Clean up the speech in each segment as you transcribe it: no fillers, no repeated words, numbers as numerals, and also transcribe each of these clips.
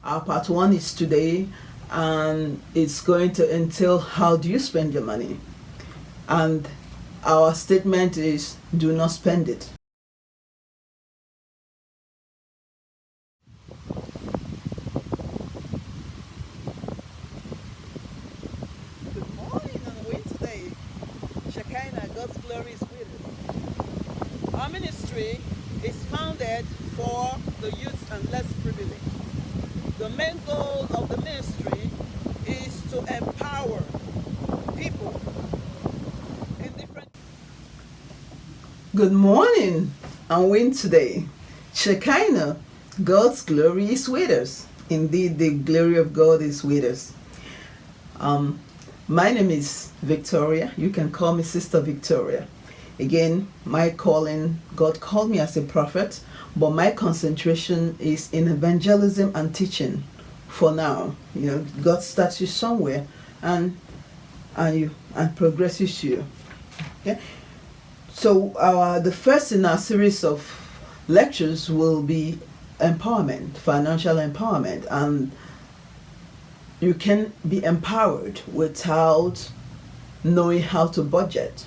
Our part one is today, and it's going to entail how do you spend your money. And our statement is do not spend it. Good morning and way today. Shekinah, God's glory is with us. Our ministry is founded for the youth and less privileged. The main goal of the ministry is to empower people in different. Good morning and win today. Shekinah, God's glory is with us. Indeed, the glory of God is with us. My name is Victoria. You can call me Sister Victoria. Again, my calling, God called me as a prophet, but my concentration is in evangelism and teaching for now. God starts you somewhere and progresses you. Okay? So the first in our series of lectures will be empowerment, financial empowerment, and you can be empowered without knowing how to budget.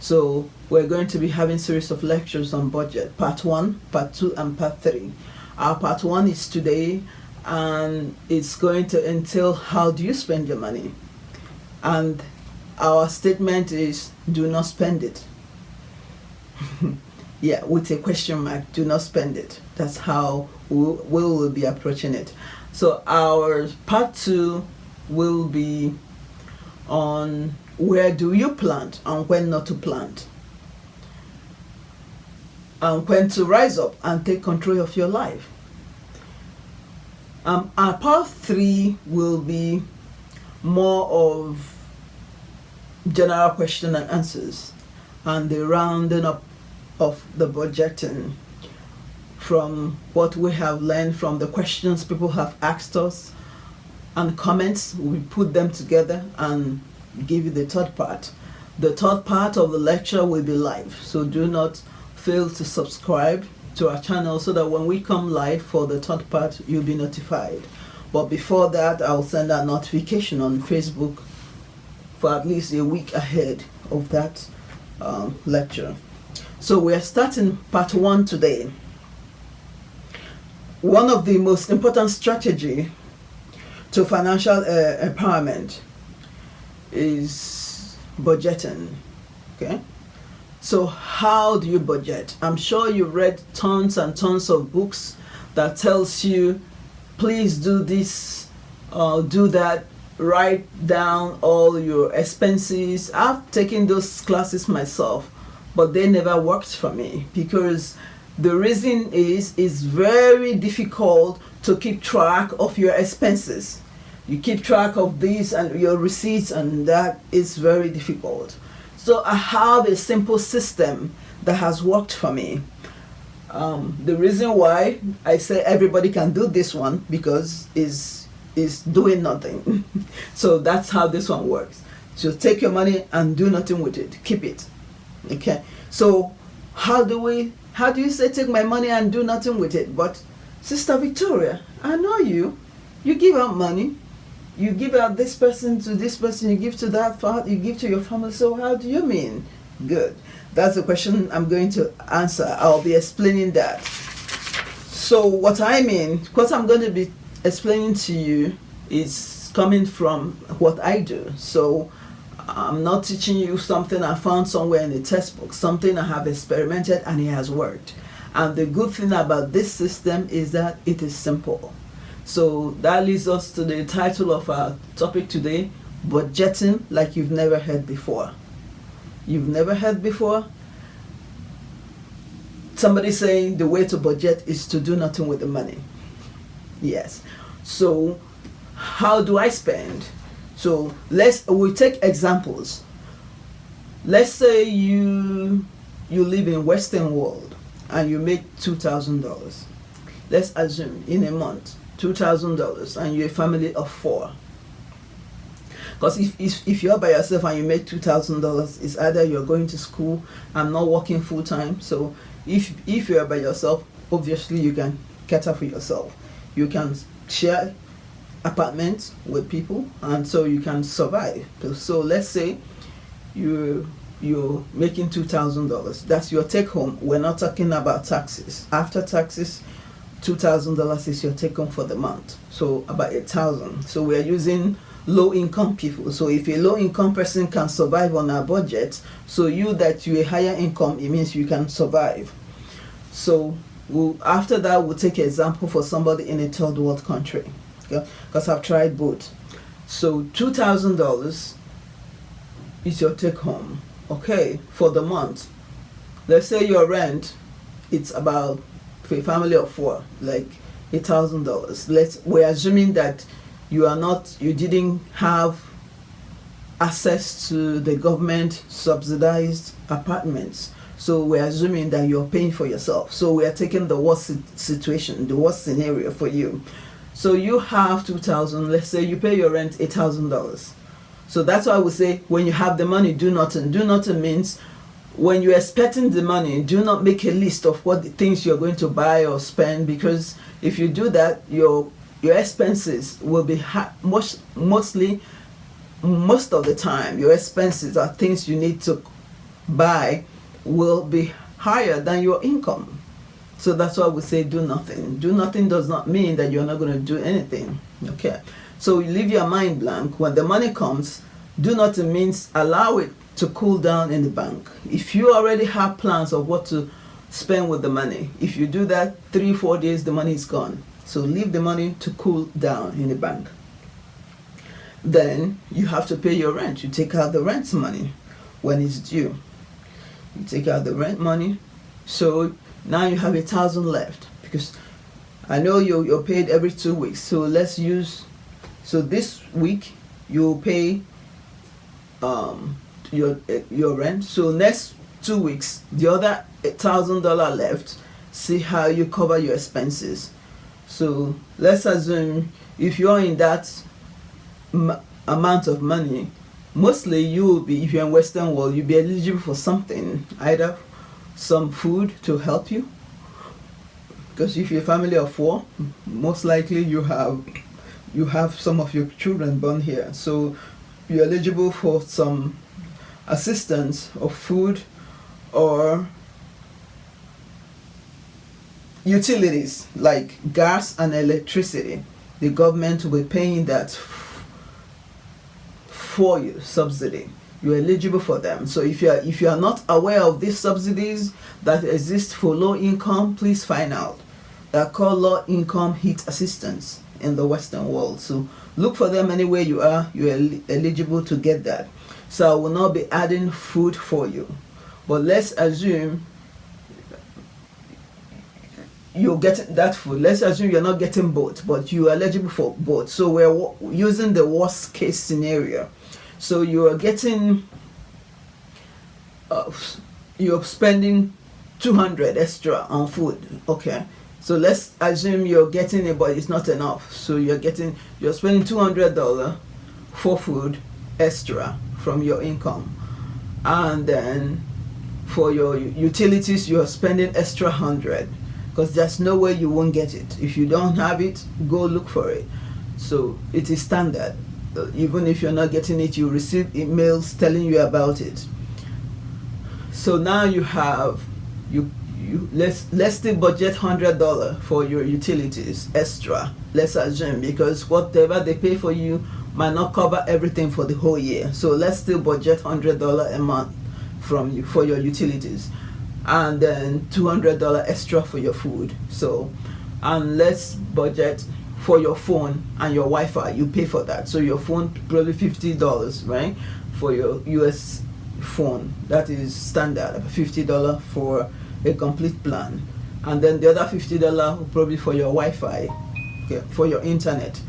So we're going to be having a series of lectures on budget, part 1, part 2, and part 3. Our part 1 is today, and it's going to entail how do you spend your money. And our statement is do not spend it. Yeah, with a question mark, do not spend it. That's how we will be approaching it. So our part 2 will be on where do you plant and when not to plant, and when to rise up and take control of your life. Our part 3 will be more of general question and answers and the rounding up of the budgeting from what we have learned from the questions people have asked us and comments. We put them together and give you the third part. The third part of the lecture will be live, so do not fail to subscribe to our channel so that when we come live for the third part, you'll be notified. But before that, I'll send out notification on Facebook for at least a week ahead of that lecture. So we're starting part 1 today. One of the most important strategy to financial empowerment is budgeting. Okay, so how do you budget? I'm sure you've read tons and tons of books that tells you please do this, do that, write down all your expenses. I've taken those classes myself, but they never worked for me because the reason is it's very difficult to keep track of your expenses. You keep track of these and your receipts, and that is very difficult. So I have a simple system that has worked for me. The reason why I say everybody can do this one because is doing nothing. So that's how this one works. So take your money and do nothing with it. Keep it. Okay. So how do you say take my money and do nothing with it? But Sister Victoria, I know you. You give out money. You give out this person to this person, you give to that part, you give to your family. So how do you mean? Good. That's the question I'm going to answer. I'll be explaining that. So what I mean, what I'm going to be explaining to you is coming from what I do. So I'm not teaching you something I found somewhere in a textbook, something I have experimented and it has worked. And the good thing about this system is that it is simple. So that leads us to the title of our topic today, budgeting like you've never heard before. You've never heard before? Somebody saying the way to budget is to do nothing with the money. Yes. So how do I spend? So we'll take examples. Let's say you live in Western world and you make $2,000. Let's assume in a month. $2,000 and you're a family of 4. Because if you're by yourself and you make $2,000, it's either you're going to school and not working full time. So if you're by yourself, obviously you can cater for yourself. You can share apartments with people, and so you can survive. So let's say you're making $2,000. That's your take home. We're not talking about taxes. After taxes, $2,000 is your take home for the month. So about $1,000. So we're using low income people. So if a low income person can survive on our budget, so you're a higher income, it means you can survive. So after that, we'll take an example for somebody in a third world country, because I've tried both. So $2,000 is your take home, okay, for the month. Let's say your rent, it's about, for a family of 4, like $1,000. We're assuming that you didn't have access to the government subsidized apartments. So we're assuming that you're paying for yourself. So we are taking the worst situation, the worst scenario for you. So you have $2,000. Let's say you pay your rent $1,000. So that's why we say, when you have the money, do nothing. Do nothing means when you're expecting the money, do not make a list of what the things you're going to buy or spend, because if you do that, your expenses will be most of the time, your expenses are things you need to buy will be higher than your income. So that's why we say do nothing. Do nothing does not mean that you're not going to do anything. Okay. So you leave your mind blank. When the money comes, do nothing means allow it to cool down in the bank. If you already have plans of what to spend with the money, if you do that 3-4 days, the money is gone. So leave the money to cool down in the bank. Then you have to pay your rent. You take out the rent money when it's due. You take out the rent money. So now you have $1,000 left, because I know you're paid every 2 weeks. So so this week you'll pay your rent. So next 2 weeks, the other $1,000 left. See how you cover your expenses. So let's assume if you're in that amount of money, mostly you will be, if you're in Western world, you'll be eligible for something, either some food to help you, because if you're a family of 4, most likely you have some of your children born here, so you're eligible for some assistance of food or utilities like gas and electricity. The government will be paying that for you, subsidy. You're eligible for them. So if you are not aware of these subsidies that exist for low income, please find out. They're called low income heat assistance in the Western world. So look for them anywhere you are. You're eligible to get that. So I will not be adding food for you, but let's assume you're getting that food. Let's assume you're not getting both, but you're eligible for both. So we're using the worst case scenario. So you're getting, you're spending $200 extra on food. Okay. So let's assume you're getting it, but it's not enough. So you're spending $200 for food extra from your income, and then for your utilities you're spending extra $100, because there's no way you won't get it. If you don't have it, go look for it. So it is standard. Even if you're not getting it, you receive emails telling you about it. So now you have let's still budget $100 for your utilities extra. Let's assume, because whatever they pay for you might not cover everything for the whole year. So let's still budget $100 a month from you for your utilities, and then $200 extra for your food. So, and let's budget for your phone and your Wi-Fi. You pay for that. So your phone probably $50, right? For your US phone, that is standard. $50 for a complete plan, and then the other $50 probably for your Wi-Fi, okay, for your internet.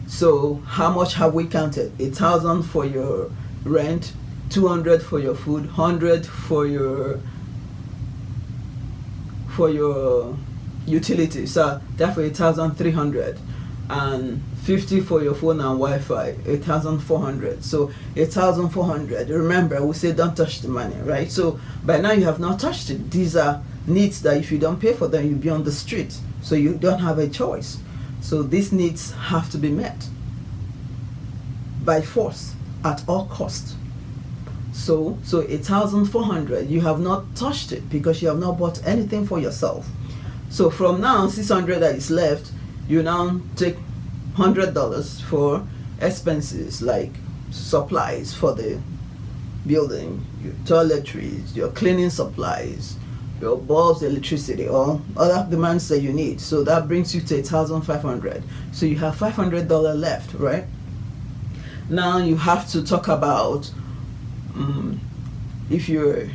So how much have we counted? $1,000 for your rent, $200 for your food, $100 for your utilities. So therefore $1,300, and $50 for your phone and Wi-Fi, $1,400. So $1,400. Remember, we say don't touch the money, right? So by now you have not touched it. These are needs that if you don't pay for them, you'll be on the street. So you don't have a choice. So these needs have to be met by force at all cost. So 1,400, you have not touched it because you have not bought anything for yourself. So from now, 600 that is left, you now take $100 for expenses like supplies for the building, your toiletries, your cleaning supplies, your bulbs, electricity, or other demands that you need. So that brings you to 1,500. So you have $500 left, right? Now you have to talk about if you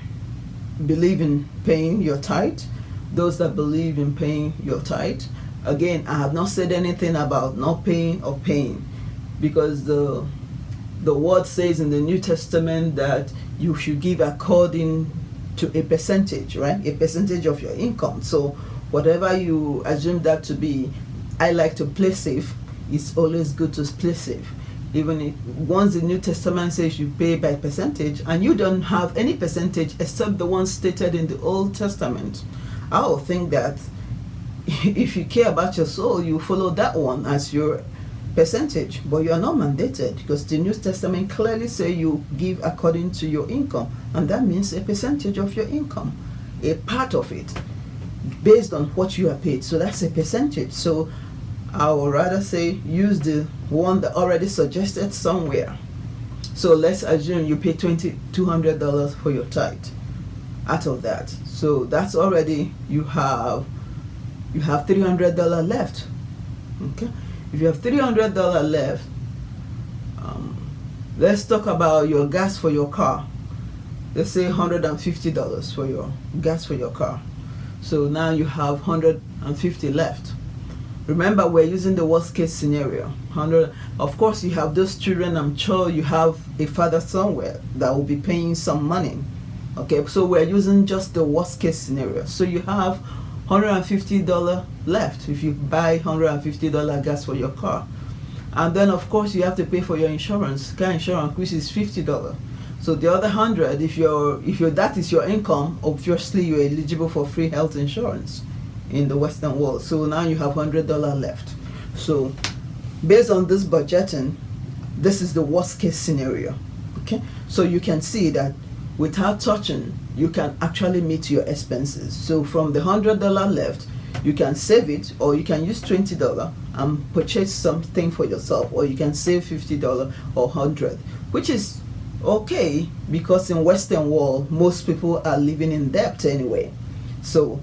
believe in paying your tithe. Those that believe in paying your tithe, again, I have not said anything about not paying or paying, because the word says in the New Testament that you should give according to a percentage, right? A percentage of your income. So whatever you assume that to be, I like to play safe. It's always good to play safe. Even if once the New Testament says you pay by percentage, and you don't have any percentage except the one stated in the Old Testament, I will think that if you care about your soul, you follow that one as your percentage, but you are not mandated, because the New Testament clearly say you give according to your income, and that means a percentage of your income, a part of it, based on what you are paid. So that's a percentage. So I would rather say use the one that already suggested somewhere. So let's assume you pay $2,200 for your tithe. Out of that, so that's already you have $300 left. Okay, if you have $300 left, let's talk about your gas for your car. Let's say $150 for your gas for your car. So now you have $150 left. Remember, we're using the worst case scenario. 100. Of course, you have those children. I'm sure you have a father somewhere that will be paying some money. Okay, so we're using just the worst case scenario. So you have $150 left if you buy $150 gas for your car. And then of course you have to pay for your insurance, car insurance, which is $50. So the other 100, if that is your income, obviously you're eligible for free health insurance in the Western world. So now you have $100 left. So based on this budgeting, this is the worst case scenario. Okay, so you can see that without touching, you can actually meet your expenses. So from the $100 left, you can save it, or you can use $20 and purchase something for yourself, or you can save $50 or $100, which is okay, because in Western world, most people are living in debt anyway. So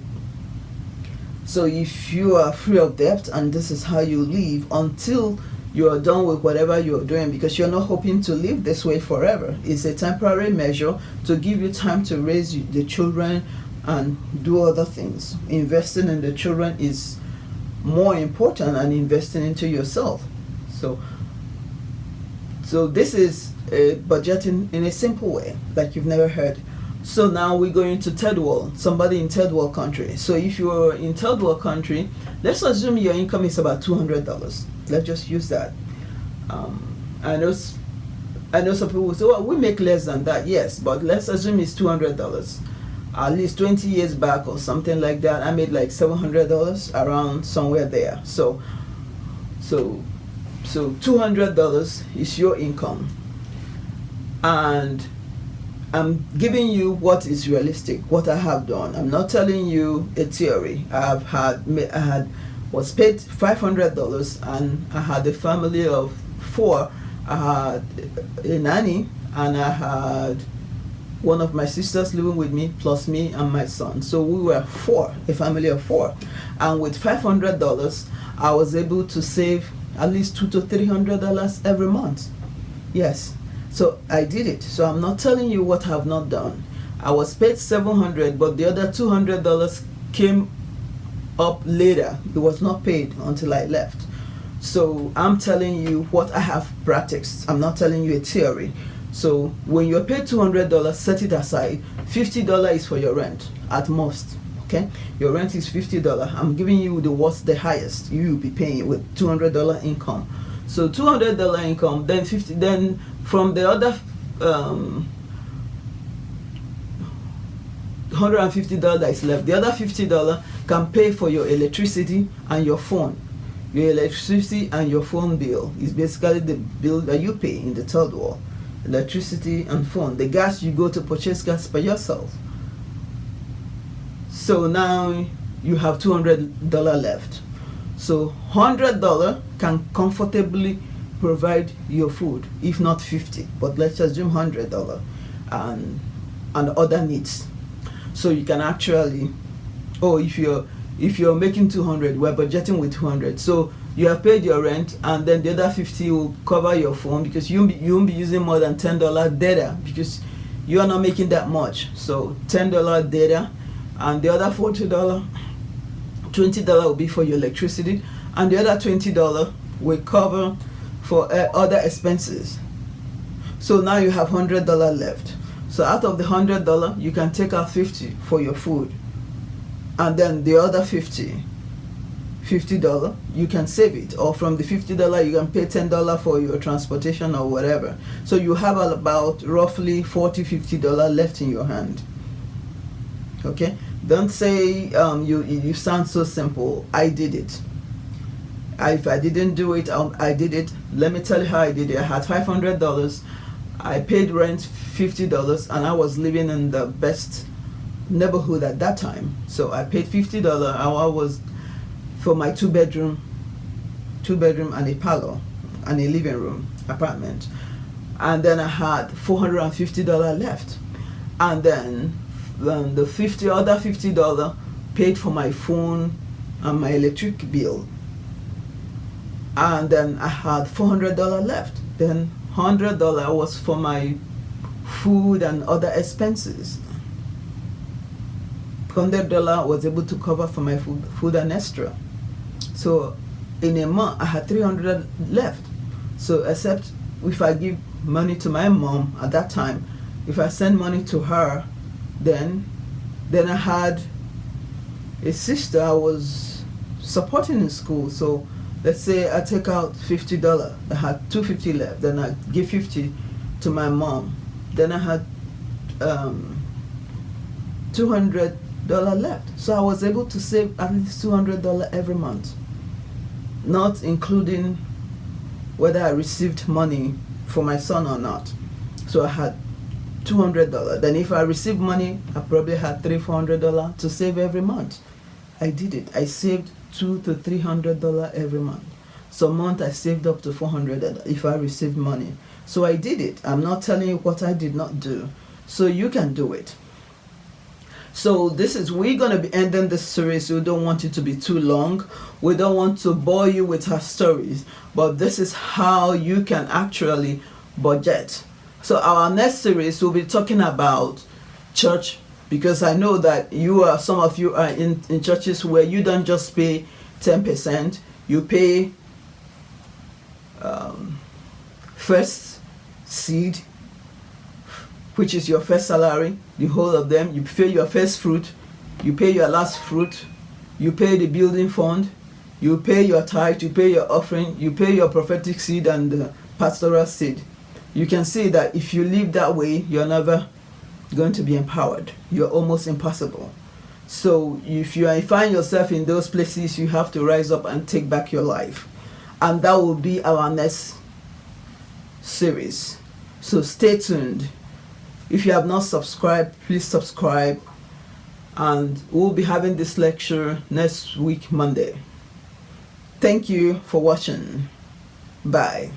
if you are free of debt, and this is how you live until you are done with whatever you're doing, because you're not hoping to live this way forever. It's a temporary measure to give you time to raise the children and do other things. Investing in the children is more important than investing into yourself. So this is budgeting in a simple way, like you've never heard. So now we're going to third world, somebody in third world country. So if you're in third world country, let's assume your income is about $200. Let's just use that. I know some people will say, well, we make less than that. Yes, but let's assume it's $200. At least 20 years back or something like that, I made like $700, around somewhere there. So $200 is your income, and I'm giving you what is realistic, what I have done. I'm not telling you a theory. I was paid $500, and I had a family of 4. I had a nanny, and I had one of my sisters living with me, plus me and my son. So we were 4, a family of 4. And with $500, I was able to save at least $200 to $300 every month. Yes. So I did it. So I'm not telling you what I've not done. I was paid $700, but the other $200 came up later. It was not paid until I left. So I'm telling you what I have practiced. I'm not telling you a theory. So when you're paid $200, set it aside. $50 is for your rent at most. Okay, your rent is $50. I'm giving you the highest you will be paying with $200 income. So $200 income, then $50. Then from the other $150 that is left, the other $50 can pay for your electricity and your phone. Your electricity and your phone bill is basically the bill that you pay in the third wall. Electricity and phone. The gas, you go to purchase gas by yourself. So now you have $200 left. So $100 can comfortably provide your food, if not 50, but let's assume $100 and other needs. So you can actually, if you're making 200, we're budgeting with 200. So you have paid your rent, and then the other 50 will cover your phone, because you won't be using more than $10 data, because you are not making that much. So $10 data, and the other $40, $20 will be for your electricity, and the other $20 will cover for other expenses. So now you have $100 left. So out of the $100, you can take out 50 for your food, and then the other $50, you can save it, or from the $50 you can pay $10 for your transportation or whatever. So you have about roughly $40-50 left in your hand. Okay, don't say you sound so simple. I did it. If I didn't do it, I did it. Let me tell you how I did it. I had $500. I paid rent $50, and I was living in the best neighborhood at that time. So I paid $50. I was for my two bedroom and a parlor and a living room apartment, and then I had $450 left, and then the other $50 paid for my phone and my electric bill, and then I had $400 left. Then $100 was for my food and other expenses. $100 was able to cover for my food and extra. So in a month I had $300 left. So except if I give money to my mom at that time, if I send money to her, then I had a sister I was supporting in school. So let's say I take out $50. I had $250 left. Then I give $50 to my mom. Then I had $200 left. So I was able to save at least $200 every month, not including whether I received money for my son or not. So I had $200. Then if I received money, I probably had $300-400 to save every month. I did it. I saved $200 to $300 every month. Some month I saved up to $400 if I received money. So I did it. I'm not telling you what I did not do. So you can do it. So we're going to be ending this series. We don't want it to be too long. We don't want to bore you with our stories. But this is how you can actually budget. So our next series will be talking about church, because I know that some of you are in churches where you don't just pay 10%. You pay first seed, which is your first salary, the whole of them. You pay your first fruit, you pay your last fruit, you pay the building fund, you pay your tithe, you pay your offering, you pay your prophetic seed and the pastoral seed. You can see that if you live that way, you're never going to be empowered. You're almost impossible. So if you find yourself in those places, you have to rise up and take back your life. And that will be our next series. So stay tuned. If you have not subscribed, please subscribe. And we'll be having this lecture next week, Monday. Thank you for watching. Bye.